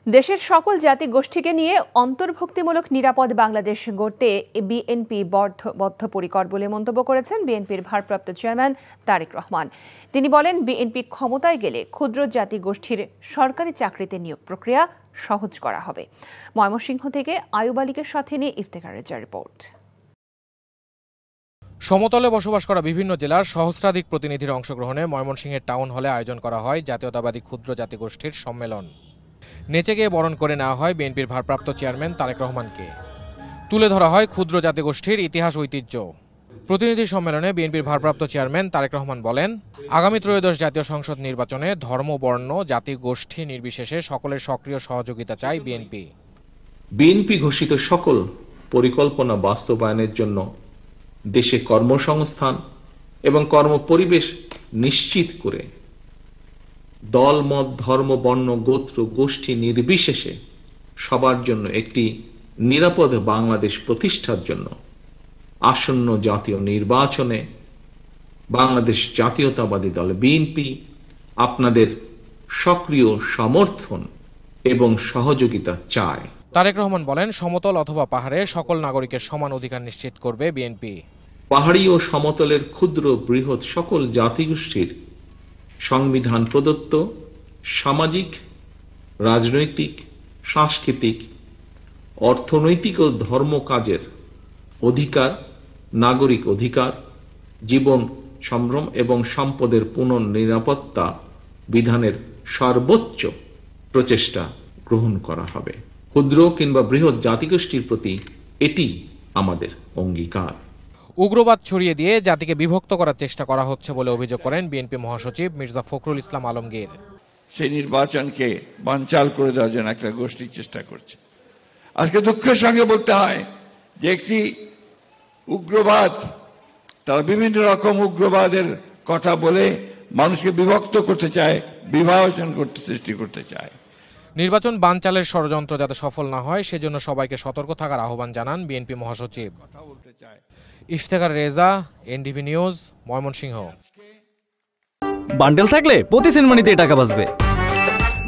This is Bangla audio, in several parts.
দেশের সকল জাতি গোষ্ঠীকে নিয়ে অন্তর্ভুক্তিমূলক নিরাপদ বাংলাদেশ গড়তে বিএনপি বদ্ধপরিকর বলে মন্তব্য করেছেন বিএনপির ভারপ্রাপ্ত চেয়ারম্যান তারেক রহমান। তিনি বলেন, বিএনপি ক্ষমতায় গেলে ক্ষুদ্র জাতি গোষ্ঠীর সরকারি চাকরিতে নিয়োগ প্রক্রিয়া সহজ করা হবে। ময়মনসিংহ থেকে আয়ুব আলীকে সাথে নিয়ে ইফতেখার রেজার রিপোর্ট। সমতলে বসবাস করা বিভিন্ন জেলার সহস্রাধিক প্রতিনিধির অংশগ্রহণে ময়মনসিংহের টাউন হলে আয়োজন করা হয় জাতীয়তাবাদী ক্ষুদ্র জাতিগোষ্ঠীর সম্মেলন। নেচে গিয়ে বরণ করে নেওয়া হয় বিএনপির ভারপ্রাপ্ত চেয়ারম্যান তারেক রহমানকে। তুলে ধরা হয় ক্ষুদ্র জাতিগোষ্ঠীর ইতিহাস ঐতিহ্য। প্রতিনিধি সম্মেলনে বিএনপির ভারপ্রাপ্ত চেয়ারম্যান তারেক রহমান বলেন, আগামী ত্রয়োদশ জাতীয় সংসদ নির্বাচনে ধর্ম, বর্ণ, জাতি, গোষ্ঠী নির্বিশেষে সকলের সক্রিয় সহযোগিতা চায় বিএনপি। বিএনপি ঘোষিত সকল পরিকল্পনা বাস্তবায়নের জন্য দেশে কর্মসংস্থান এবং কর্মপরিবেশ নিশ্চিত করে দল, মত, ধর্ম, বর্ণ, গোত্র, গোষ্ঠী নির্বিশেষে সবার জন্য একটি নিরাপদ বাংলাদেশ প্রতিষ্ঠার জন্য আসন্ন জাতীয় নির্বাচনে বাংলাদেশ জাতীয়তাবাদী দল বিএনপি আপনাদের সক্রিয় সমর্থন এবং সহযোগিতা চায়। তারেক রহমান বলেন, সমতল অথবা পাহাড়ে সকল নাগরিকের সমান অধিকার নিশ্চিত করবে বিএনপি। পাহাড়ি ও সমতলের ক্ষুদ্র বৃহৎ সকল জাতিগোষ্ঠীর সংবিধান প্রদত্ত সামাজিক, রাজনৈতিক, সাংস্কৃতিক, অর্থনৈতিক ও ধর্ম কাজের অধিকার, নাগরিক অধিকার, জীবন, সম্ভ্রম এবং সম্পদের পুনর্নিরাপত্তা বিধানের সর্বোচ্চ প্রচেষ্টা গ্রহণ করা হবে। ক্ষুদ্র কিংবা বৃহৎ জাতিগোষ্ঠীর প্রতি এটি আমাদের অঙ্গীকার। উগ্রবাদ ছড়িয়ে দিয়ে জাতিকে বিভক্ত করার চেষ্টা করা হচ্ছে বলে অভিযোগ করেন বিএনপি মহাসচিব মির্জা ফখরুল ইসলাম আলমগীর। সেই নির্বাচনকে বানচাল করে দেওয়ার জন্য একটা গোষ্ঠী চেষ্টা করছে। আজকে দুঃখের সঙ্গে বলতে হয় যে একটি উগ্রবাদ, তারা বিভিন্ন রকম উগ্রবাদের কথা বলে মানুষকে বিভক্ত করতে চায়, বিভাজন করতে সৃষ্টি করতে চায়। নির্বাচন বানচালের ষড়যন্ত্র যাতে সফল না হয় সেজন্য সবাইকে সতর্ক থাকার আহ্বান জানান বিএনপি মহাসচিব। ইফতেখার রেজা, এনডিভি নিউজ, ময়মনসিংহ। বান্ডেল থাকলে প্রতি সেনমানিতে টাকা বাঁচবে।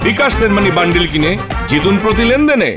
বিকাশ সেনমানি বান্ডেল কিনে জিতুন প্রতি লেনদেনে।